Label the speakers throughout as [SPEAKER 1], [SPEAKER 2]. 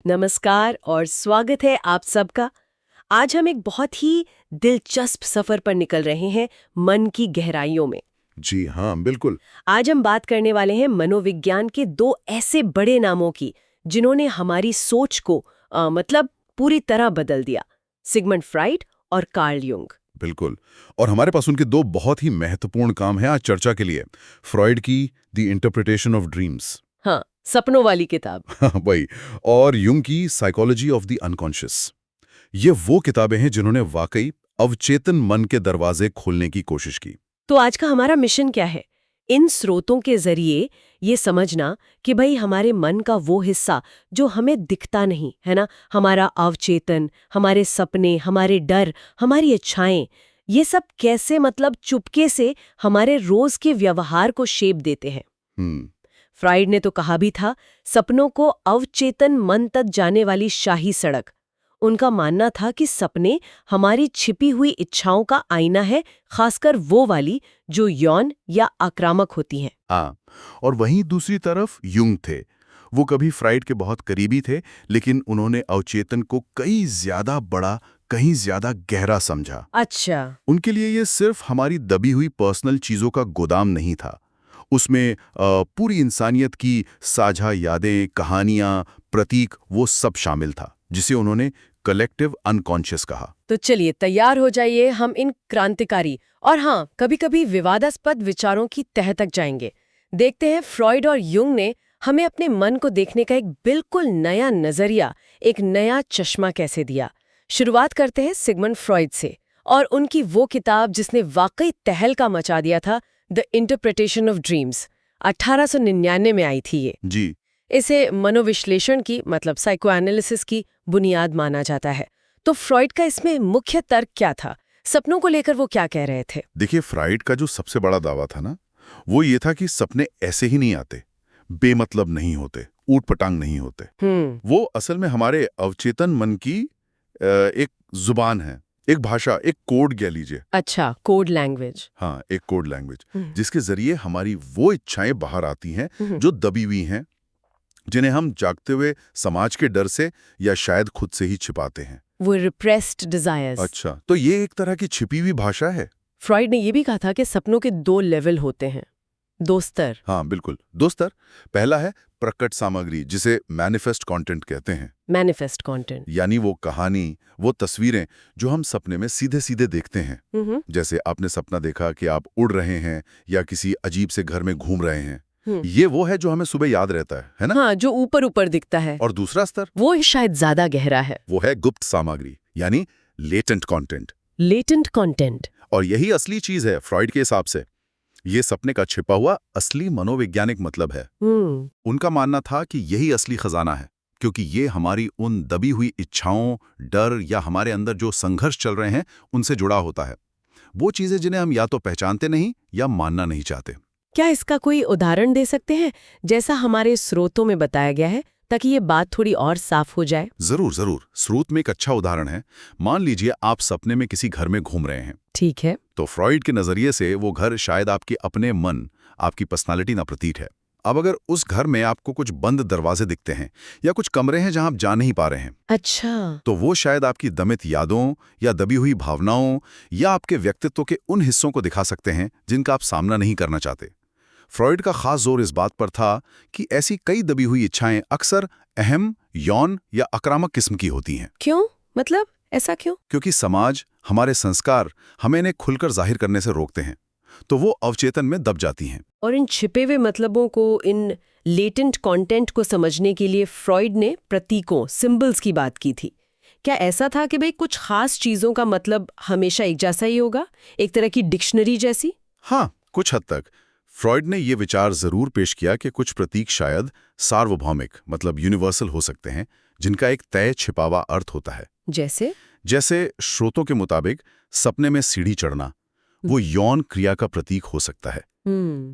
[SPEAKER 1] नमस्कार और स्वागत है आप सबका। आज हम एक बहुत ही दिलचस्प सफर पर निकल रहे हैं, मन की गहराइयों में।
[SPEAKER 2] जी हाँ, बिल्कुल।
[SPEAKER 1] आज हम बात करने वाले हैं मनोविज्ञान के दो ऐसे बड़े नामों की जिन्होंने हमारी सोच को मतलब पूरी तरह बदल दिया। सिगमंड फ्राइड और कार्ल युंग।
[SPEAKER 2] बिल्कुल। और हमारे पास उनके दो बहुत ही महत्वपूर्ण काम हैं आज चर्चा के लिए। फ्रॉइड की द इंटरप्रिटेशन ऑफ ड्रीम्स
[SPEAKER 1] हाँ, सपनों वाली किताब।
[SPEAKER 2] वही, और युंग की साइकोलॉजी ऑफ द अनकॉन्शियस। ये वो किताबें हैं जिन्होंने वाकई अवचेतन मन के दरवाजे खोलने की कोशिश की।
[SPEAKER 1] तो आज का हमारा मिशन क्या है? इन स्रोतों के जरिए ये समझना कि भाई हमारे मन का वो हिस्सा जो हमें दिखता नहीं है ना, हमारा अवचेतन, हमारे सपने, हमारे डर, हमारी इच्छाएं, ये सब कैसे मतलब चुपके से हमारे रोज के व्यवहार को शेप देते हैं।
[SPEAKER 2] हम्म
[SPEAKER 1] फ्राइड ने तो कहा भी था, सपनों को अवचेतन मन तक जाने वाली शाही सड़क। उनका मानना था कि सपने हमारी छिपी हुई इच्छाओं का आईना है, खासकर वो वाली जो यौन या आक्रामक होती हैं।
[SPEAKER 2] हाँ, और वहीं दूसरी तरफ युंग थे। वो कभी फ्राइड के बहुत करीबी थे, लेकिन उन्होंने अवचेतन को कहीं ज्यादा बड़ा, कहीं ज्यादा गहरा समझा।
[SPEAKER 1] अच्छा।
[SPEAKER 2] उनके लिए ये सिर्फ हमारी दबी हुई पर्सनल चीजों का गोदाम नहीं था। उसमें पूरी इंसानियत की साझा यादें, कहानियां, प्रतीक, वो सब शामिल था, जिसे उन्होंने कलेक्टिव अनकॉन्शियस कहा।
[SPEAKER 1] तो चलिए तैयार हो जाइए, हम इन क्रांतिकारी और हाँ कभी-कभी विवादास्पद विचारों की तह तक जाएंगे। देखते हैं फ्रॉइड और युंग ने हमें अपने मन को देखने का एक बिल्कुल नया नजरिया, एक नया चश्मा कैसे दिया। शुरुआत करते हैं सिगमंड फ्रॉइड से और उनकी वो किताब जिसने वाकई तहलका मचा दिया था, द इंटरप्रिटेशन ऑफ ड्रीम्स। 1899 में आई थी ये।
[SPEAKER 2] जी।
[SPEAKER 1] इसे मनोविश्लेषण की मतलब साइकोएनालिसिस की बुनियाद माना जाता है। तो फ्रॉइड का इसमें मुख्य तर्क क्या था? सपनों को लेकर वो क्या कह रहे थे?
[SPEAKER 2] देखिए, फ्राइड का जो सबसे बड़ा दावा था ना, वो ये था कि सपने ऐसे ही नहीं आते, बेमतलब नहीं होते, ऊट पटांग नहीं होते। वो असल में हमारे अवचेतन मन की एक जुबान है, एक भाषा, एक कोड कह लीजिए।
[SPEAKER 1] अच्छा, कोड लैंग्वेज।
[SPEAKER 2] हाँ, एक कोड लैंग्वेज, जिसके जरिए हमारी वो इच्छाएं बाहर आती हैं जो दबी हुई हैं, जिन्हें हम जागते हुए समाज के डर से या शायद खुद से ही छिपाते हैं।
[SPEAKER 1] वो रिप्रेस्ड डिजायर्स।
[SPEAKER 2] अच्छा, तो ये एक तरह की छिपी हुई भाषा है।
[SPEAKER 1] फ्रॉइड ने ये भी कहा था कि सपनों के दो लेवल होते हैं, दो स्तर।
[SPEAKER 2] हाँ बिल्कुल, दो स्तर। पहला है प्रकट सामग्री, जिसे मैनिफेस्ट कंटेंट कहते हैं।
[SPEAKER 1] Manifest content.
[SPEAKER 2] यानी वो कहानी, वो तस्वीरें जो हम सपने में सीधे सीधे देखते हैं। जैसे आपने सपना देखा कि आप उड़ रहे हैं या किसी अजीब से घर में घूम रहे हैं। ये वो है जो हमें सुबह याद रहता है ना?
[SPEAKER 1] हाँ, जो ऊपर ऊपर दिखता है।
[SPEAKER 2] और दूसरा स्तर,
[SPEAKER 1] वो शायद ज्यादा गहरा है।
[SPEAKER 2] वो है गुप्त सामग्री, यानी लेटेंट कंटेंट।
[SPEAKER 1] Latent content.
[SPEAKER 2] और यही असली चीज है फ्रॉइड के हिसाब से। ये सपने का छिपा हुआ असली मनोवैज्ञानिक मतलब है। उनका मानना था कि यही असली खजाना है, क्योंकि ये हमारी उन दबी हुई इच्छाओं, डर या हमारे अंदर जो संघर्ष चल रहे हैं उनसे जुड़ा होता है। वो चीजें जिन्हें हम या तो पहचानते नहीं या मानना नहीं चाहते।
[SPEAKER 1] क्या इसका कोई उदाहरण दे सकते हैं, जैसा हमारे स्रोतों में बताया गया है, ताकि ये बात थोड़ी और साफ हो जाए?
[SPEAKER 2] जरूर जरूर। स्रोत में एक अच्छा उदाहरण है। मान लीजिए आप सपने में किसी घर में घूम रहे हैं।
[SPEAKER 1] ठीक है।
[SPEAKER 2] तो फ्रॉइड के नजरिए से वो घर शायद आपके अपने मन, आपकी पर्सनालिटी ना प्रतीक है। अब अगर उस घर में आपको कुछ बंद दरवाजे दिखते हैं या कुछ कमरे हैं जहां आप जा नहीं पा रहे हैं,
[SPEAKER 1] अच्छा,
[SPEAKER 2] तो वो शायद आपकी दमित यादों या दबी हुई भावनाओं या आपके व्यक्तित्व के उन हिस्सों को दिखा सकते हैं जिनका आप सामना नहीं करना चाहते। फ्रॉइड का खास जोर इस बात पर था कि ऐसी कई दबी हुई इच्छाएं अक्सर अहम, यौन या आक्रामक किस्म की होती हैं।
[SPEAKER 1] क्यों? मतलब ऐसा क्यों?
[SPEAKER 2] क्योंकि समाज, हमारे संस्कार हमें इन्हें खुलकर जाहिर करने से रोकते हैं, तो वो अवचेतन में दब जाती हैं।
[SPEAKER 1] और इन छिपे हुए मतलबों को, इन लेटेंट कंटेंट को समझने के लिए फ्रॉइड ने प्रतीकों, सिंबल्स की बात की थी। क्या ऐसा था कि भाई कुछ खास चीजों का मतलब हमेशा एक जैसा ही होगा, एक तरह की डिक्शनरी जैसी?
[SPEAKER 2] हाँ, कुछ हद तक। फ्रॉइड ने ये विचार जरूर पेश किया कि कुछ प्रतीक शायद सार्वभौमिक, मतलब यूनिवर्सल हो सकते हैं, जिनका एक तय छिपावा अर्थ होता है। जैसे स्रोतों के मुताबिक सपने में सीढ़ी चढ़ना, वो यौन क्रिया का प्रतीक हो सकता है।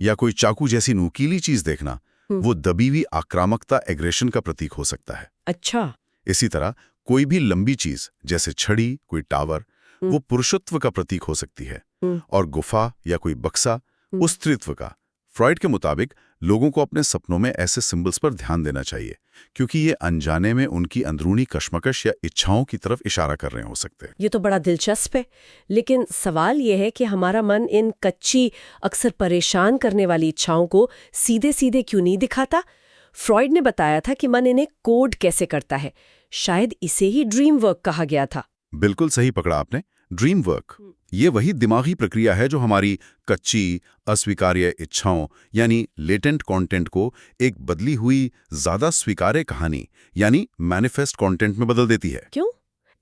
[SPEAKER 2] या कोई चाकू जैसी नुकीली चीज देखना, वो दबी हुई आक्रामकता, एग्रेशन का प्रतीक हो सकता है।
[SPEAKER 1] अच्छा।
[SPEAKER 2] इसी तरह कोई भी लंबी चीज जैसे छड़ी, कोई टावर, वो पुरुषत्व का प्रतीक हो सकती है। और गुफा या कोई बक्सा, उस स्त्रीत्व का। फ्रॉइड के मुताबिक लोगों को अपने सपनों में ऐसे सिंबल्स पर ध्यान देना चाहिए, क्योंकि ये अनजाने में उनकी अंदरूनी कश्मकश या इच्छाओं की तरफ इशारा कर रहे हो सकते हैं।
[SPEAKER 1] ये तो बड़ा दिलचस्प है, लेकिन सवाल ये है कि हमारा मन इन कच्ची, अक्सर परेशान करने वाली इच्छाओं को सीधे सीधे क्यों नहीं दिखाता? फ्रॉइड ने बताया था कि मन इन्हें कोड कैसे करता है। शायद इसे ही ड्रीम वर्क कहा गया था।
[SPEAKER 2] बिल्कुल सही पकड़ा आपने। ड्रीम वर्क ये वही दिमागी प्रक्रिया है जो हमारी कच्ची, अस्वीकार्य इच्छाओं यानी लेटेंट कंटेंट को एक बदली हुई, ज्यादा स्वीकार्य कहानी यानी मैनिफेस्ट कंटेंट में बदल देती है।
[SPEAKER 1] क्यों?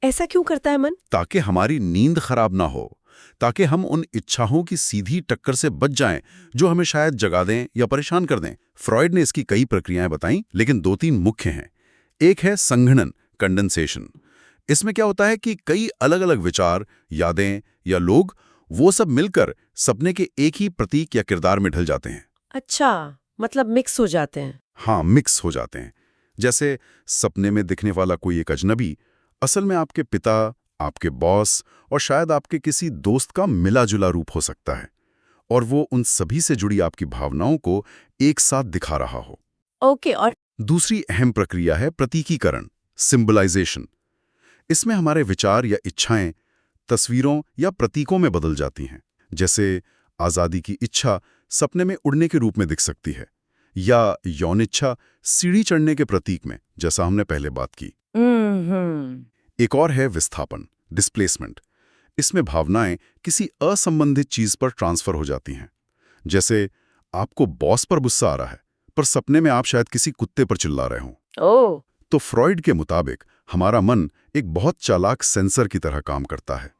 [SPEAKER 1] ऐसा क्यों करता है मन?
[SPEAKER 2] ताकि हमारी नींद खराब ना हो, ताकि हम उन इच्छाओं की सीधी टक्कर से बच जाएं जो हमें शायद जगा दें या परेशान कर दें। फ्रॉइड ने इसकी कई प्रक्रियाएं बताई, लेकिन 2-3 मुख्य हैं। एक है संघनन, कंडेंसेशन। इसमें क्या होता है कि कई अलग अलग विचार, यादें या लोग, वो सब मिलकर सपने के एक ही प्रतीक या किरदार में ढल जाते हैं।
[SPEAKER 1] अच्छा, मतलब मिक्स हो जाते हैं।
[SPEAKER 2] हाँ, मिक्स हो जाते हैं। जैसे सपने में दिखने वाला कोई एक अजनबी असल में आपके पिता, आपके बॉस और शायद आपके किसी दोस्त का मिला जुला रूप हो सकता है, और वो उन सभी से जुड़ी आपकी भावनाओं को एक साथ दिखा रहा हो।
[SPEAKER 1] ओके, और
[SPEAKER 2] दूसरी अहम प्रक्रिया है प्रतीकीकरण, सिंबलाइजेशन। इसमें हमारे विचार या इच्छाएं तस्वीरों या प्रतीकों में बदल जाती हैं। जैसे आज़ादी की इच्छा सपने में उड़ने के रूप में दिख सकती है, या यौन इच्छा सीढ़ी चढ़ने के प्रतीक में, जैसा हमने पहले बात की। एक और है विस्थापन, डिस्प्लेसमेंट। इसमें भावनाएं किसी असंबंधित चीज पर ट्रांसफर हो जाती हैं। जैसे आपको बॉस पर गुस्सा आ रहा है, पर सपने में आप शायद किसी कुत्ते पर चिल्ला रहे हों। तो फ्रॉइड के मुताबिक हमारा मन एक बहुत चालाक सेंसर की तरह काम करता है।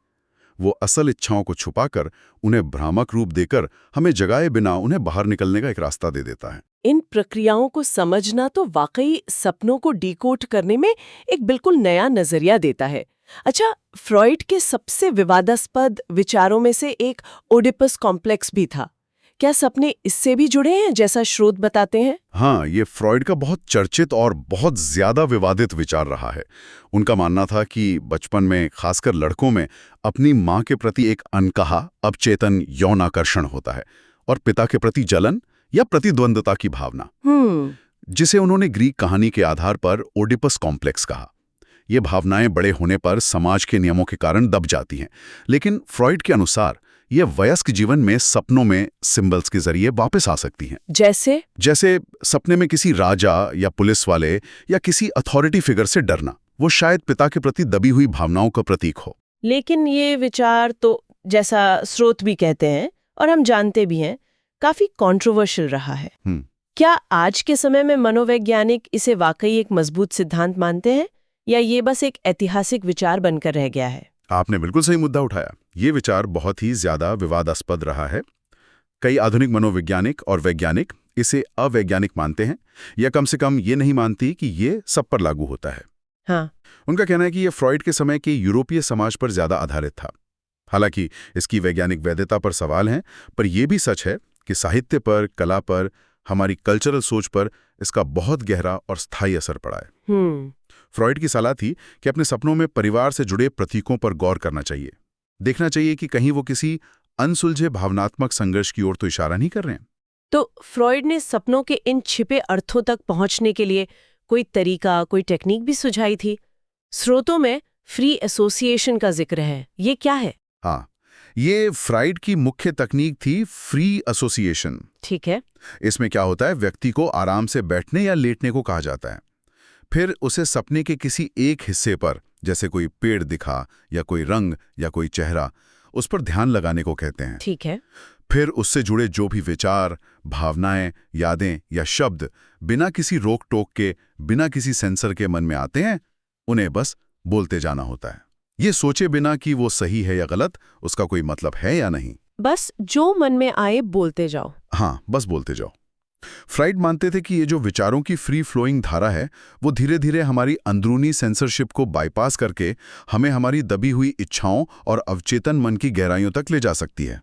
[SPEAKER 2] वो असल इच्छाओं को छुपाकर, उन्हें भ्रामक रूप देकर, हमें जगाए बिना उन्हें बाहर निकलने का एक रास्ता दे देता है।
[SPEAKER 3] इन प्रक्रियाओं को समझना तो वाकई सपनों को डिकोड करने में एक बिल्कुल नया नजरिया देता है। अच्छा, फ्रॉइड के सबसे विवादास्पद विचारों में से एक ओडिपस कॉम्प्लेक्स भी था। क्या सपने इससे भी जुड़े हैं, जैसा स्रोत बताते हैं?
[SPEAKER 2] हाँ, ये फ्रॉइड का बहुत चर्चित और बहुत ज्यादा विवादित विचार रहा है। उनका मानना था कि बचपन में, खासकर लड़कों में, अपनी माँ के प्रति एक अनकहा, अवचेतन यौन आकर्षण होता है, और पिता के प्रति जलन या प्रतिद्वंद्वता की भावना, जिसे उन्होंने ग्रीक कहानी के आधार पर ओडिपस कॉम्प्लेक्स कहा। ये भावनाएं बड़े होने पर समाज के नियमों के कारण दब जाती हैं, लेकिन फ्रॉइड के अनुसार ये वयस्क जीवन में सपनों में सिंबल्स के जरिए वापस आ सकती हैं। जैसे सपने में किसी राजा या पुलिस वाले या किसी अथॉरिटी फिगर से डरना, वो शायद पिता के प्रति दबी हुई भावनाओं का प्रतीक हो।
[SPEAKER 3] लेकिन ये विचार तो, जैसा स्रोत भी कहते हैं और हम जानते भी हैं, काफी कंट्रोवर्शियल रहा है। क्या आज के समय में मनोवैज्ञानिक इसे वाकई एक मजबूत सिद्धांत मानते हैं, या ये बस एक ऐतिहासिक विचार बनकर रह गया है?
[SPEAKER 2] आपने बिल्कुल सही मुद्दा उठाया। ये विचार बहुत ही ज्यादा विवादास्पद रहा है। कई आधुनिक मनोवैज्ञानिक और वैज्ञानिक इसे अवैज्ञानिक मानते हैं, या कम से कम ये नहीं मानती कि ये सब पर लागू होता है।
[SPEAKER 3] हाँ।
[SPEAKER 2] उनका कहना है कि ये फ्रॉइड के समय के यूरोपीय समाज पर ज्यादा आधारित था। हालांकि इसकी वैज्ञानिक वैधता पर सवाल हैं, पर यह भी सच है कि साहित्य पर, कला पर, हमारी कल्चरल सोच पर इसका बहुत गहरा और स्थायी असर पड़ा है। फ्रॉइड की सलाह थी कि अपने सपनों में परिवार से जुड़े प्रतीकों पर गौर करना चाहिए। देखना चाहिए कि कहीं वो किसी अनसुलझे भावनात्मक संघर्ष की ओर तो इशारा नहीं कर रहे हैं।
[SPEAKER 3] तो फ्रॉइड ने सपनों के इन छिपे अर्थों तक पहुंचने के लिए कोई तरीका, कोई टेक्निक भी सुझाई थी? स्रोतों में फ्री एसोसिएशन का जिक्र है, ये क्या है?
[SPEAKER 2] हाँ, ये फ्रॉइड की मुख्य तकनीक थी, फ्री एसोसिएशन।
[SPEAKER 3] ठीक है।
[SPEAKER 2] इसमें क्या होता है, व्यक्ति को आराम से बैठने या लेटने को कहा जाता है। फिर उसे सपने के किसी एक हिस्से पर, जैसे कोई पेड़ दिखा या कोई रंग या कोई चेहरा, उस पर ध्यान लगाने को कहते हैं।
[SPEAKER 3] ठीक है।
[SPEAKER 2] फिर उससे जुड़े जो भी विचार, भावनाएं, यादें या शब्द बिना किसी रोक टोक के, बिना किसी सेंसर के मन में आते हैं, उन्हें बस बोलते जाना होता है। ये सोचे बिना कि वो सही है या गलत, उसका कोई मतलब है या नहीं।
[SPEAKER 3] बस जो मन में आए बोलते जाओ।
[SPEAKER 2] हाँ, बस बोलते जाओ। फ्रॉइड मानते थे कि ये जो विचारों की फ्री फ्लोइंग धारा है, वो धीरे धीरे हमारी अंदरूनी सेंसरशिप को बाईपास करके हमें हमारी दबी हुई इच्छाओं और अवचेतन मन की गहराइयों तक ले जा सकती है।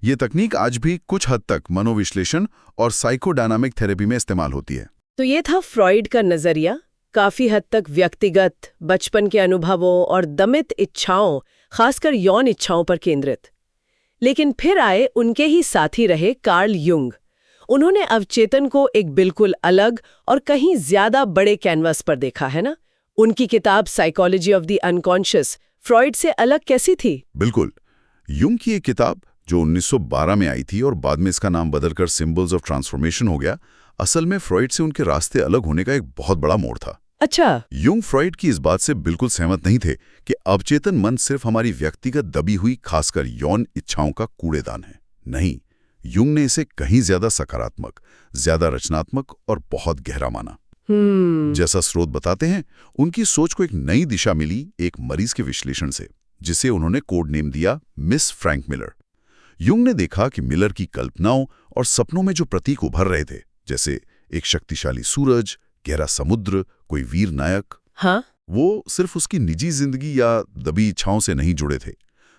[SPEAKER 2] ये तकनीक आज भी कुछ हद तक मनोविश्लेषण और साइकोडायनामिक थेरेपी में इस्तेमाल होती है।
[SPEAKER 1] तो ये था फ्रॉइड का नजरिया, काफी हद तक व्यक्तिगत, बचपन के अनुभवों और दमित इच्छाओं, खासकर यौन इच्छाओं पर केंद्रित। लेकिन फिर आए उनके ही साथी रहे कार्ल युंग।
[SPEAKER 3] उन्होंने अवचेतन को एक बिल्कुल अलग और कहीं ज्यादा बड़े कैनवास पर देखा है ना। उनकी किताब psychology of the unconscious Freud से अलग कैसी थी?
[SPEAKER 2] बिल्कुल। यूंग की एक किताब जो 1912 में आई थी और बाद में इसका नाम बदलकर सिंबल्स ऑफ ट्रांसफॉर्मेशन हो गया, असल में फ्रॉइड से उनके रास्ते अलग होने का एक बहुत बड़ा मोड़ था।
[SPEAKER 3] अच्छा।
[SPEAKER 2] यूंग फ्रॉइड की इस बात से बिल्कुल सहमत नहीं थे कि अवचेतन मन सिर्फ हमारी व्यक्तिगत दबी हुई खासकर यौन इच्छाओं का कूड़ेदान है। नहीं, यूंग ने इसे कहीं ज्यादा सकारात्मक, ज्यादा रचनात्मक और बहुत गहरा माना। जैसा स्रोत बताते हैं, उनकी सोच को एक नई दिशा मिली एक मरीज के विश्लेषण से, जिसे उन्होंने कोड नेम दिया मिस फ्रैंक मिलर। यूंग ने देखा कि मिलर की कल्पनाओं और सपनों में जो प्रतीक उभर रहे थे, जैसे एक शक्तिशाली सूरज, गहरा समुद्र, कोई वीर नायक,
[SPEAKER 3] हाँ?
[SPEAKER 2] वो सिर्फ उसकी निजी जिंदगी या दबी इच्छाओं से नहीं जुड़े थे,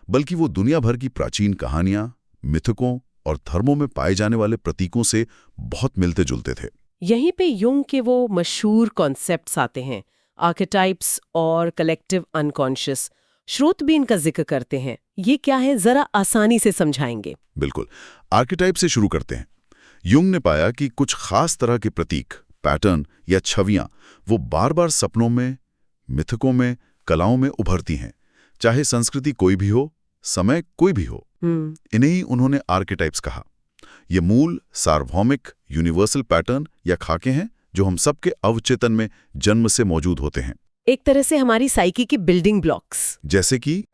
[SPEAKER 2] बल्कि वो दुनिया भर की प्राचीन कहानियां, मिथकों और धर्मों में पाए जाने वाले प्रतीकों से बहुत मिलते जुलते थे।
[SPEAKER 3] यहीं पे यूंग के वो मशहूर कॉन्सेप्ट्स आते हैं, आर्केटाइप्स और कलेक्टिव अनकॉन्शियस। स्रोत भी इनका जिक्र करते हैं। ये क्या है, जरा आसानी से समझाएंगे?
[SPEAKER 2] बिल्कुल, आर्केटाइप से शुरू करते हैं। यूंग ने पाया कि कुछ खास तरह के प्रतीक, पैटर्न या छवियां वो बार बार सपनों में, मिथकों में, कलाओं में उभरती हैं, चाहे संस्कृति कोई भी हो, समय कोई भी हो। इन्हें ही उन्होंने आर्केटाइप्स कहा। ये मूल, सार्वभौमिक, यूनिवर्सल पैटर्न या खाके हैं जो हम सबके अवचेतन में जन्म से मौजूद होते हैं।
[SPEAKER 3] एक तरह से हमारी साइकी की बिल्डिंग ब्लॉक्स।
[SPEAKER 2] जैसे कि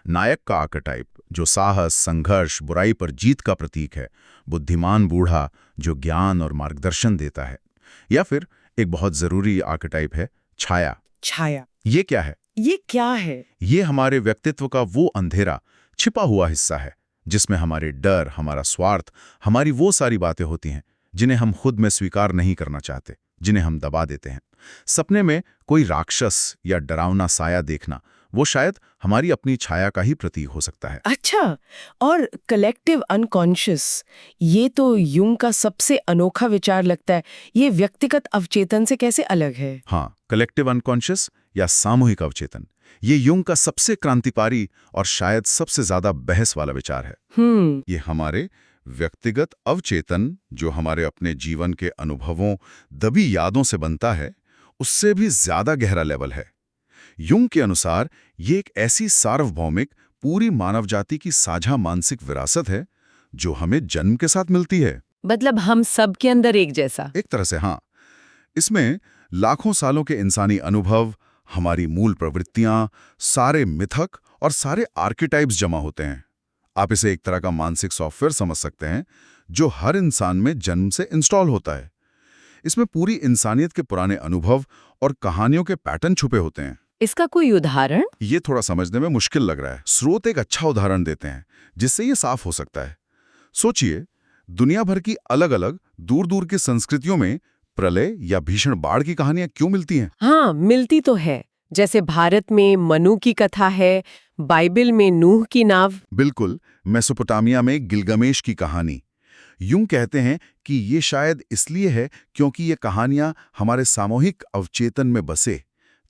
[SPEAKER 2] नायक का आर्केटाइप जो साहस, संघर्ष, बुराई पर जीत का प्रतीक है, बुद्धिमान बूढ़ा जो ज्ञान और मार्गदर्शन देता है, या फिर एक बहुत जरूरी आर्केटाइप है छाया।
[SPEAKER 3] छाया
[SPEAKER 2] ये क्या है?
[SPEAKER 3] ये क्या है?
[SPEAKER 2] ये हमारे व्यक्तित्व का वो अंधेरा, छिपा हुआ हिस्सा है जिसमें हमारे डर, हमारा स्वार्थ, हमारी वो सारी बातें होती हैं जिन्हें हम खुद में स्वीकार नहीं करना चाहते, जिन्हें हम दबा देते हैं। सपने में कोई राक्षस या डरावना साया देखना, वो शायद हमारी अपनी छाया का ही प्रतीक हो सकता है।
[SPEAKER 3] अच्छा, और कलेक्टिव अनकॉन्शियस, ये तो यूंग का सबसे अनोखा विचार लगता है। ये व्यक्तिगत अवचेतन से कैसे अलग है?
[SPEAKER 2] हाँ, कलेक्टिव अनकॉन्शियस या सामूहिक अवचेतन, ये यूंग का सबसे क्रांतिकारी और शायद सबसे ज्यादा बहस वाला विचार है। ये हमारे व्यक्तिगत अवचेतन, जो हमारे अपने जीवन के अनुभवों, दबी यादों से बनता है, उससे भी ज्यादा गहरा लेवल है। यूंग के अनुसार ये एक ऐसी सार्वभौमिक, पूरी मानव जाति की साझा मानसिक विरासत है जो हमें जन्म के साथ मिलती है।
[SPEAKER 3] मतलब हम सब के अंदर एक जैसा?
[SPEAKER 2] एक तरह से हाँ। इसमें लाखों सालों के इंसानी अनुभव, हमारी मूल प्रवृत्तियां, सारे मिथक और सारे आर्केटाइप्स जमा होते हैं। आप इसे एक तरह का मानसिक सॉफ्टवेयर समझ सकते हैं जो हर इंसान में जन्म से इंस्टॉल होता है। इसमें पूरी इंसानियत के पुराने अनुभव और कहानियों के पैटर्न छुपे होते हैं।
[SPEAKER 3] इसका कोई उदाहरण?
[SPEAKER 2] ये थोड़ा समझने में मुश्किल लग रहा है। स्रोत एक अच्छा उदाहरण देते हैं जिससे ये साफ हो सकता है। सोचिए, दुनिया भर की अलग अलग दूर दूर की संस्कृतियों में प्रलय या भीषण बाढ़ की कहानियां क्यों मिलती हैं?
[SPEAKER 3] हाँ, मिलती तो है। जैसे भारत में मनु की कथा है, बाइबल में नूह की नाव।
[SPEAKER 2] बिल्कुल, मेसोपोटामिया में गिलगमेश की कहानी। यूं कहते हैं कि ये शायद इसलिए है क्योंकि ये कहानियां हमारे सामूहिक अवचेतन में बसे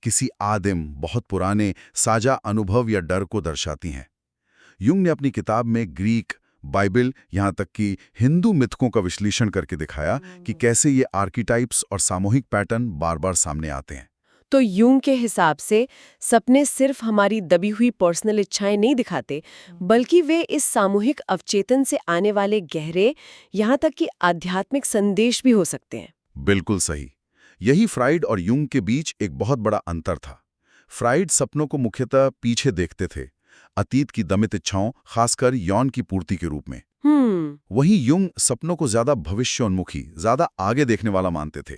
[SPEAKER 2] किसी आदिम, बहुत पुराने साझा अनुभव या डर को दर्शाती हैं। यूंग ने अपनी किताब में ग्रीक, बाइबल, यहाँ तक कि हिंदू मिथकों का विश्लेषण करके दिखाया कि कैसे ये आर्कीटाइप्स और सामूहिक पैटर्न बार बार सामने आते हैं।
[SPEAKER 3] तो यूंग के हिसाब से सपने सिर्फ हमारी दबी हुई पर्सनल इच्छाएं नहीं दिखाते, बल्कि वे इस सामूहिक अवचेतन से आने वाले गहरे, यहाँ तक कि आध्यात्मिक संदेश भी हो सकते हैं।
[SPEAKER 2] बिल्कुल सही। यही फ्राइड और यूंग के बीच एक बहुत बड़ा अंतर था। फ्राइड सपनों को मुख्यतः पीछे देखते थे, अतीत की दमित इच्छाओं, खासकर यौन की पूर्ति के रूप में। वहीं यूंग सपनों को ज्यादा भविष्योन्मुखी, ज्यादा आगे देखने वाला मानते थे।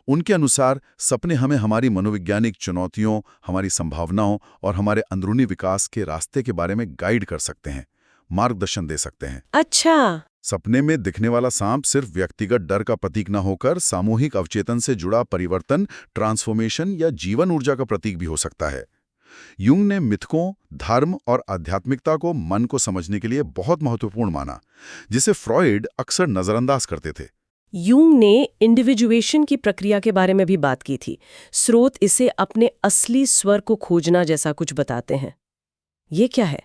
[SPEAKER 2] उनके अनुसार सपने हमें हमारी मनोवैज्ञानिक चुनौतियों, हमारी संभावनाओं और हमारे अंदरूनी विकास के रास्ते के बारे में गाइड कर सकते हैं, मार्गदर्शन दे सकते हैं।
[SPEAKER 3] अच्छा,
[SPEAKER 2] सपने में दिखने वाला सांप सिर्फ व्यक्तिगत डर का प्रतीक न होकर सामूहिक अवचेतन से जुड़ा परिवर्तन, ट्रांसफॉर्मेशन या जीवन ऊर्जा का प्रतीक भी हो सकता है। यूंग ने मिथकों, धर्म और आध्यात्मिकता को मन को समझने के लिए बहुत महत्वपूर्ण माना, जिसे फ्रॉइड अक्सर नजरअंदाज करते थे।
[SPEAKER 3] यूंग ने इंडिविजुएशन की प्रक्रिया के बारे में भी बात की थी। स्रोत इसे अपने असली स्वर को खोजना जैसा कुछ बताते हैं। ये क्या है?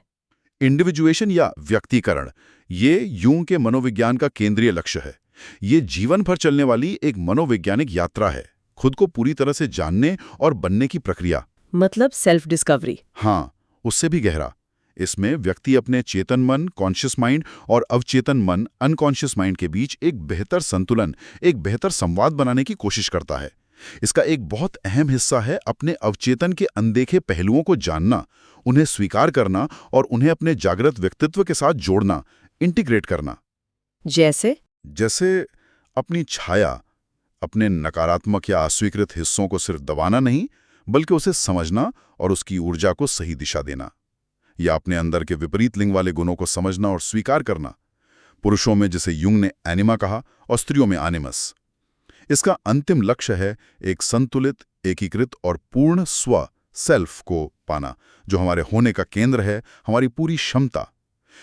[SPEAKER 2] इंडिविजुएशन या व्यक्तिकरण, ये यूंग के मनोविज्ञान का केंद्रीय लक्ष्य है। ये जीवन भर चलने वाली एक मनोवैज्ञानिक यात्रा है, खुद को पूरी तरह से जानने और बनने की प्रक्रिया।
[SPEAKER 3] मतलब सेल्फ डिस्कवरी।
[SPEAKER 2] हाँ, उससे भी गहरा। इसमें व्यक्ति अपने चेतन मन कॉन्शियस माइंड और अवचेतन मन अनकॉन्शियस माइंड के बीच एक बेहतर संतुलन, एक बेहतर संवाद बनाने की कोशिश करता है। इसका एक बहुत अहम हिस्सा है अपने अवचेतन के अनदेखे पहलुओं को जानना, उन्हें स्वीकार करना और उन्हें अपने जागृत व्यक्तित्व के साथ जोड़ना, इंटीग्रेट करना। जैसे अपनी छाया, अपने नकारात्मक या अस्वीकृत हिस्सों को सिर्फ दबाना नहीं, बल्कि उसे समझना और उसकी ऊर्जा को सही दिशा देना। या अपने अंदर के विपरीत लिंग वाले गुणों को समझना और स्वीकार करना। पुरुषों में जिसे युंग ने एनिमा कहा और स्त्रियों में एनिमस। इसका अंतिम लक्ष्य है एक संतुलित, एकीकृत और पूर्ण स्व, सेल्फ को पाना, जो हमारे होने का केंद्र है, हमारी पूरी क्षमता।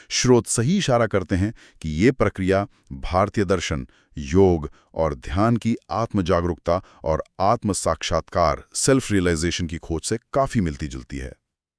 [SPEAKER 2] स्रोत सही इशारा करते हैं कि ये प्रक्रिया भारतीय दर्शन, योग और ध्यान की आत्म जागरूकता और आत्म साक्षात्कार, सेल्फ रियलाइजेशन की खोज से काफी मिलती जुलती है।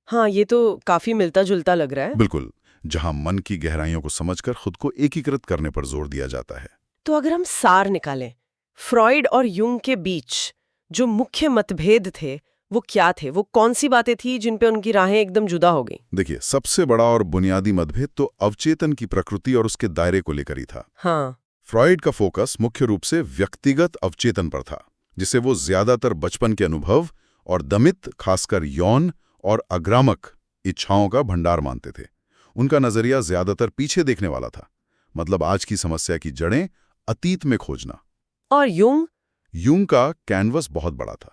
[SPEAKER 3] हाँ, ये तो काफी मिलता जुलता लग रहा है।
[SPEAKER 2] बिल्कुल, जहां मन की गहराइयों को समझकर खुद को एकीकृत करने पर जोर दिया जाता है।
[SPEAKER 3] तो अगर हम सार निकालें, फ्रॉइड और युंग के बीच जो मुख्य मतभेद थे वो क्या थे? वो कौन सी बातें थी जिन पे उनकी राहें एकदम जुदा हो गई?
[SPEAKER 2] देखिए, सबसे बड़ा और बुनियादी मतभेद तो अवचेतन की प्रकृति और उसके दायरे को लेकर ही था।
[SPEAKER 3] हाँ।
[SPEAKER 2] फ्रॉइड का फोकस मुख्य रूप से व्यक्तिगत अवचेतन पर था, जिसे वो ज्यादातर बचपन के अनुभव और दमित, खासकर यौन और आक्रामक इच्छाओं का भंडार मानते थे। उनका नजरिया ज्यादातर पीछे देखने वाला था, मतलब आज की समस्या की जड़ें अतीत में खोजना।
[SPEAKER 3] और युंग
[SPEAKER 2] का कैनवस बहुत बड़ा था।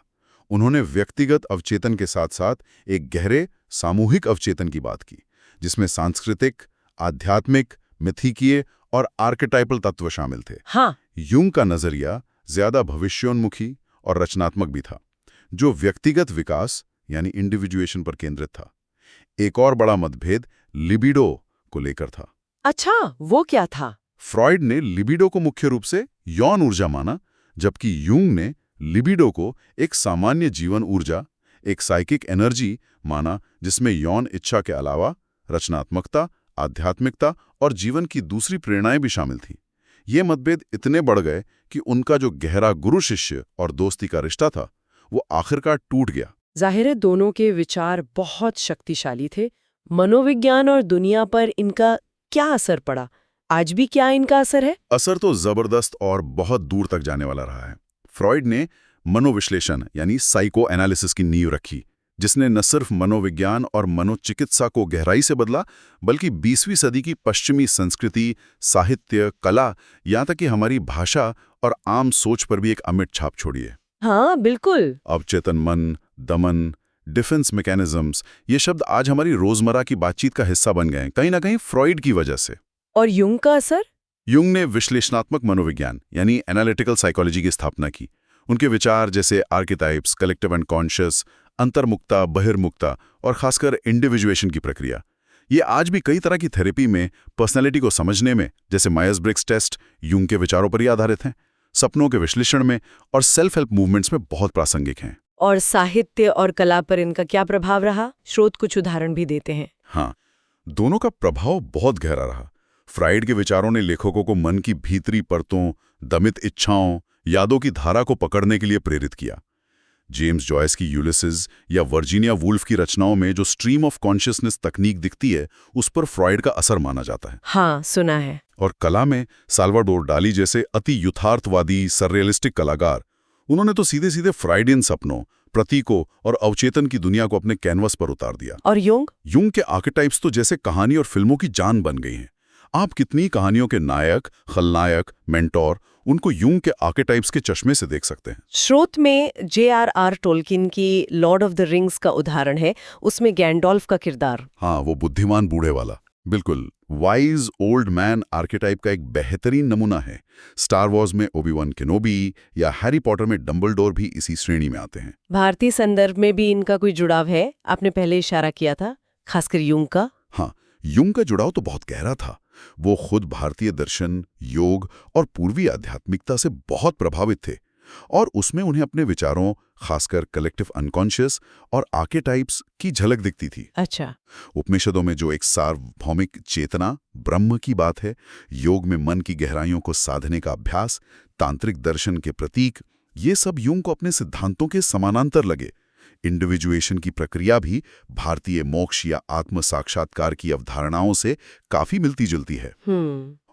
[SPEAKER 2] उन्होंने व्यक्तिगत अवचेतन के साथ साथ एक गहरे सामूहिक अवचेतन की बात की, जिसमें सांस्कृतिक, आध्यात्मिक, मिथिकीय और आर्केटाइपल तत्व शामिल थे।
[SPEAKER 3] हाँ।
[SPEAKER 2] युंग का नजरिया ज्यादा भविष्योन्मुखी और रचनात्मक भी था, जो व्यक्तिगत विकास यानी इंडिविजुएशन पर केंद्रित था। एक और बड़ा मतभेद लिबिडो को लेकर था।
[SPEAKER 3] अच्छा, वो क्या था?
[SPEAKER 2] फ्रॉइड ने लिबिडो को मुख्य रूप से यौन ऊर्जा माना, जबकि युंग ने लिबिडो को एक सामान्य जीवन ऊर्जा, एक साइकिक एनर्जी माना, जिसमें यौन इच्छा के अलावा रचनात्मकता, आध्यात्मिकता और जीवन की दूसरी प्रेरणाएं भी शामिल थीं। ये मतभेद इतने बढ़ गए कि उनका जो गहरा गुरु शिष्य और दोस्ती का रिश्ता था, वो आखिरकार टूट गया।
[SPEAKER 3] जाहिर है दोनों के विचार बहुत शक्तिशाली थे। मनोविज्ञान और दुनिया पर इनका क्या असर पड़ा? आज भी क्या इनका असर है?
[SPEAKER 2] असर तो जबरदस्त और बहुत दूर तक जाने वाला रहा है। फ्रॉइड ने मनोविश्लेषण यानी साइको एनालिसिस की नींव रखी, जिसने न सिर्फ मनोविज्ञान और मनोचिकित्सा को गहराई से बदला, बल्कि 20वीं सदी की पश्चिमी संस्कृति, साहित्य, कला, यहाँ तक कि हमारी भाषा और आम सोच पर भी एक अमिट छाप छोड़ी है।
[SPEAKER 3] हाँ, बिल्कुल।
[SPEAKER 2] अवचेतन मन, दमन, डिफेंस मैकेनिज्म्स, ये शब्द आज हमारी रोजमर्रा की बातचीत का हिस्सा बन गए, कहीं ना कहीं फ्रॉइड की वजह से।
[SPEAKER 3] और युंग का असर?
[SPEAKER 2] युंग ने विश्लेषणात्मक मनोविज्ञान यानी एनालिटिकल साइकोलॉजी की स्थापना की। उनके विचार जैसे आर्किटाइप्स, कलेक्टिव एंड कॉन्शियस, अंतर्मुक्ता, बहिर्मुक्ता और खासकर इंडिविजुएशन की प्रक्रिया, ये आज भी कई तरह की थेरेपी में पर्सनैलिटी को समझने में, जैसे मायर्स-ब्रिग्स टेस्ट, युंग के विचारों पर ही आधारित हैं। सपनों के विश्लेषण में और सेल्फ हेल्प मूवमेंट्स में बहुत प्रासंगिक हैं।
[SPEAKER 3] और साहित्य और कला पर इनका क्या प्रभाव रहा? स्रोत कुछ उदाहरण भी देते हैं।
[SPEAKER 2] हाँ, दोनों का प्रभाव बहुत गहरा रहा। फ्राइड के विचारों ने लेखकों को मन की भीतरी परतों, दमित इच्छाओं, यादों की धारा को पकड़ने के लिए प्रेरित किया। जेम्स जॉयस की यूलिसिस या वर्जीनिया वुल्फ की रचनाओं में जो स्ट्रीम ऑफ कॉन्शियसनेस तकनीक दिखती है, उस पर फ्रॉइड का असर माना जाता है।
[SPEAKER 3] हाँ, सुना है।
[SPEAKER 2] और कला में साल्वाडोर डाली जैसे अति यथार्थवादी सररियलिस्टिक कलाकार, उन्होंने तो सीधे सीधे फ्राइडियन सपनों, प्रतीकों और अवचेतन की दुनिया को अपने कैनवस पर उतार दिया।
[SPEAKER 3] और युंग
[SPEAKER 2] के आर्केटाइप्स तो जैसे कहानी और फिल्मों की जान बन गई हैं। आप कितनी कहानियों के नायक, खलनायक, मेंटोर, उनको युंग के आर्केटाइप्स के चश्मे से देख सकते हैं।
[SPEAKER 3] स्रोत में J.R.R. टोल्किन की लॉर्ड ऑफ द रिंग्स का उदाहरण है, उसमें गैंडोल्फ का किरदार।
[SPEAKER 2] हाँ, वो बुद्धिमान बूढ़े वाला। बिल्कुल, वाइज ओल्ड मैन आर्केटाइप का एक बेहतरीन नमूना है। स्टार वॉर्स में ओबी-वन केनोबी या हैरी पॉटर में डंबलडोर भी इसी श्रेणी में आते हैं।
[SPEAKER 3] भारतीय संदर्भ में भी इनका कोई जुड़ाव है? आपने पहले इशारा किया था, खासकर युंग का।
[SPEAKER 2] हाँ, युंग का जुड़ाव तो बहुत गहरा था। वो खुद भारतीय दर्शन, योग और पूर्वी आध्यात्मिकता से बहुत प्रभावित थे और उसमें उन्हें अपने विचारों, खासकर कलेक्टिव अनकॉन्शियस और आर्केटाइप्स की झलक दिखती थी।
[SPEAKER 3] अच्छा।
[SPEAKER 2] उपनिषदों में जो एक सार्वभौमिक चेतना, ब्रह्म की बात है, योग में मन की गहराइयों को साधने का अभ्यास, तांत्रिक दर्शन के प्रतीक, ये सब यूं को अपने सिद्धांतों के समानांतर लगे। इंडिविजुएशन की प्रक्रिया भी भारतीय मोक्ष या आत्म साक्षात्कार की अवधारणाओं से काफी मिलती जुलती है।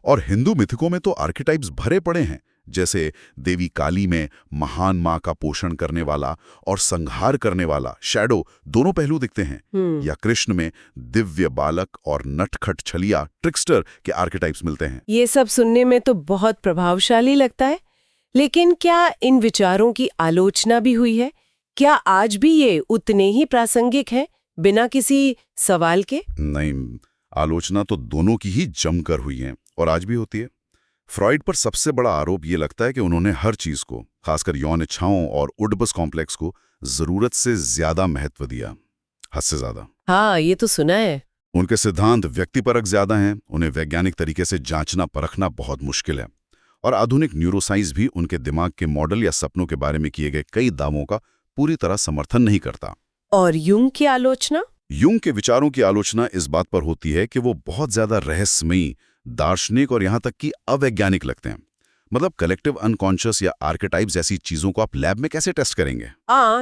[SPEAKER 2] और हिंदू मिथिकों में तो आर्केटाइप्स भरे पड़े हैं, जैसे देवी काली में महान माँ का पोषण करने वाला और संहार करने वाला शैडो दोनों पहलू दिखते हैं, या कृष्ण में दिव्य बालक और नटखट छलिया ट्रिक्स्टर के आर्केटाइप्स मिलते हैं।
[SPEAKER 3] ये सब सुनने में तो बहुत प्रभावशाली लगता है, लेकिन क्या इन विचारों की आलोचना भी हुई है? क्या आज भी ये उतने ही प्रासंगिक है बिना किसी सवाल के?
[SPEAKER 2] नहीं, आलोचना तो दोनों की ही जमकर हुई है और आज भी होती है। फ्रॉइड पर सबसे बड़ा आरोप ये लगता है कि उन्होंने हर चीज को, खासकर यौन इच्छाओं और ओडिपस कॉम्प्लेक्स को, जरूरत से ज्यादा महत्व दिया, हद से ज्यादा।
[SPEAKER 3] हाँ, ये तो सुना है।
[SPEAKER 2] उनके सिद्धांत व्यक्तिपरक ज्यादा हैं, उन्हें वैज्ञानिक तरीके से जांचना परखना बहुत मुश्किल है। और आधुनिक न्यूरोसाइंस भी उनके दिमाग के मॉडल या सपनों के बारे में किए गए कई दावों का पूरी तरह समर्थन नहीं करता।
[SPEAKER 3] और यूंग की आलोचना?
[SPEAKER 2] यूंग के विचारों की आलोचना इस बात पर होती है कि वो बहुत ज्यादा रहस्यमयी, दार्शनिक और यहां तक कि अवैज्ञानिक लगते हैं। मतलब कलेक्टिव अनकॉन्शियस या आर्केटाइप्स जैसी चीजों को आप लैब में कैसे टेस्ट करेंगे?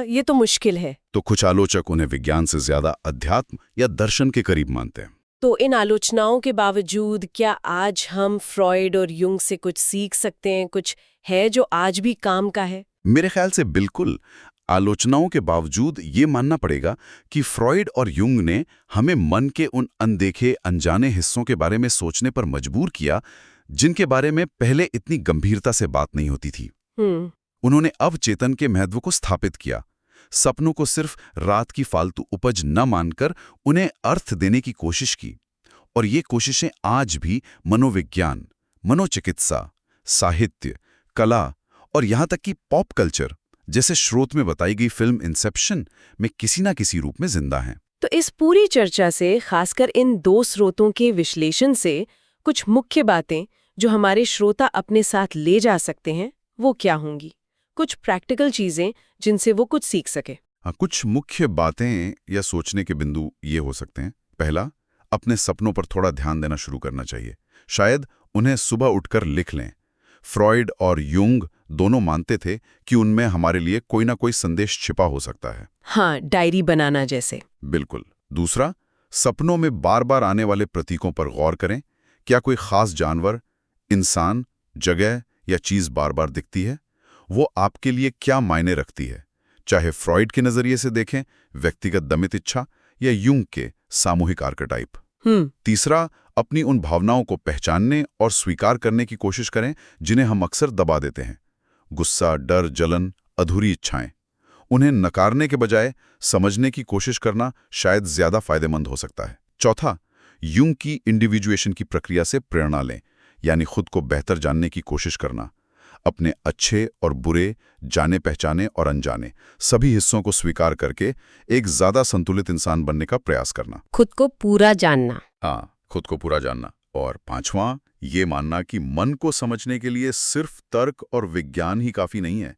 [SPEAKER 3] ये तो मुश्किल है।
[SPEAKER 2] तो कुछ आलोचक उन्हें विज्ञान से ज्यादा अध्यात्म या दर्शन के करीब मानते हैं।
[SPEAKER 3] तो इन आलोचनाओं के बावजूद क्या आज हम फ्रॉइड और यूंग से कुछ सीख सकते हैं? कुछ है जो आज भी काम का है?
[SPEAKER 2] मेरे ख्याल से बिल्कुल। आलोचनाओं के बावजूद ये मानना पड़ेगा कि फ्रॉइड और यूंग ने हमें मन के उन अनदेखे अनजाने हिस्सों के बारे में सोचने पर मजबूर किया, जिनके बारे में पहले इतनी गंभीरता से बात नहीं होती थी। उन्होंने अवचेतन के महत्व को स्थापित किया, सपनों को सिर्फ रात की फालतू उपज न मानकर उन्हें अर्थ देने की कोशिश की। और ये कोशिशें आज भी मनोविज्ञान, मनोचिकित्सा, साहित्य, कला और यहाँ तक कि पॉप कल्चर जैसे स्रोत में बताई गई फिल्म इंसेप्शन में किसी ना किसी रूप में जिंदा हैं।
[SPEAKER 3] तो इस पूरी चर्चा से, खासकर इन दो स्रोतों के विश्लेषण से, कुछ मुख्य बातें जो हमारे श्रोता अपने साथ ले जा सकते हैं वो क्या होंगी? कुछ प्रैक्टिकल चीजें जिनसे वो कुछ सीख सके।
[SPEAKER 2] कुछ मुख्य बातें या सोचने के बिंदु ये हो सकते हैं। पहला, अपने सपनों पर थोड़ा ध्यान देना शुरू करना चाहिए। शायद उन्हें सुबह उठकर लिख लें। फ्रॉइड और यूंग दोनों मानते थे कि उनमें हमारे लिए कोई ना कोई संदेश छिपा हो सकता है।
[SPEAKER 3] हाँ, डायरी बनाना जैसे।
[SPEAKER 2] बिल्कुल। दूसरा, सपनों में बार बार आने वाले प्रतीकों पर गौर करें। क्या कोई खास जानवर, इंसान, जगह या चीज बार बार दिखती है? वो आपके लिए क्या मायने रखती है? चाहे फ्रॉइड के नजरिए से देखें, व्यक्तिगत दमित इच्छा, या यूंग के सामूहिक आर्केटाइप। तीसरा, अपनी उन भावनाओं को पहचानने और स्वीकार करने की कोशिश करें जिन्हें हम अक्सर दबा देते हैं। गुस्सा, डर, जलन, अधूरी इच्छाएं। उन्हें नकारने के बजाय समझने की कोशिश करना शायद ज्यादा फायदेमंद हो सकता है। चौथा, यूंग की इंडिविजुएशन की प्रक्रिया से प्रेरणा लें, यानी खुद को बेहतर जानने की कोशिश करना। अपने अच्छे और बुरे, जाने पहचाने और अनजाने सभी हिस्सों को स्वीकार करके एक ज्यादा संतुलित इंसान बनने का प्रयास करना।
[SPEAKER 3] खुद को पूरा जानना।
[SPEAKER 2] हाँ, खुद को पूरा जानना। और पांचवां, ये मानना कि मन को समझने के लिए सिर्फ तर्क और विज्ञान ही काफी नहीं है।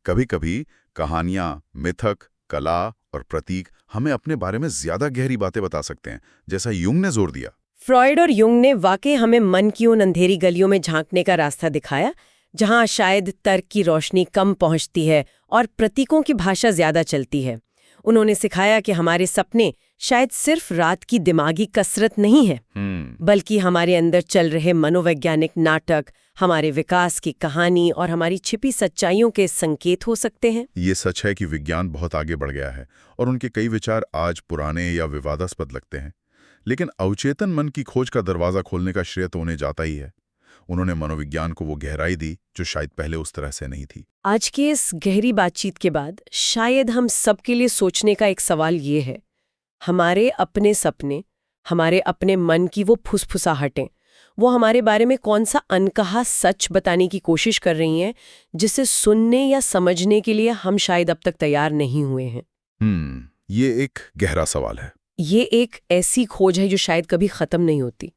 [SPEAKER 2] कभी कभी कहानियां, मिथक, कला और प्रतीक हमें अपने बारे में ज्यादा गहरी बातें बता सकते हैं, जैसा यूंग ने जोर दिया।
[SPEAKER 1] फ्रॉइड और यूंग ने वाकई हमें मन की उन अंधेरी गलियों में झांकने का रास्ता दिखाया, जहां शायद तर्क की रोशनी कम पहुंचती है और प्रतीकों की भाषा ज्यादा चलती है। उन्होंने सिखाया कि हमारे सपने शायद सिर्फ रात की दिमागी कसरत नहीं है, बल्कि हमारे अंदर चल रहे मनोवैज्ञानिक नाटक, हमारे विकास की कहानी और हमारी छिपी सच्चाइयों के संकेत हो सकते हैं।
[SPEAKER 2] ये सच है कि विज्ञान बहुत आगे बढ़ गया है और उनके कई विचार आज पुराने या विवादास्पद लगते हैं, लेकिन अवचेतन मन की खोज का दरवाजा खोलने का श्रेय तो उन्हें जाता ही है। उन्होंने मनोविज्ञान को वो गहराई दी जो शायद पहले उस तरह से नहीं थी।
[SPEAKER 1] आज की इस गहरी बातचीत के बाद शायद हम सबके लिए सोचने का एक सवाल ये है, हमारे अपने सपने, हमारे अपने मन की वो फुसफुसाहटें, वो हमारे बारे में कौन सा अनकहा सच बताने की कोशिश कर रही हैं, जिसे सुनने या समझने के लिए हम शायद अब तक तैयार नहीं हुए हैं।
[SPEAKER 2] ये एक गहरा सवाल है।
[SPEAKER 1] ये एक ऐसी खोज है जो शायद कभी खत्म नहीं होती।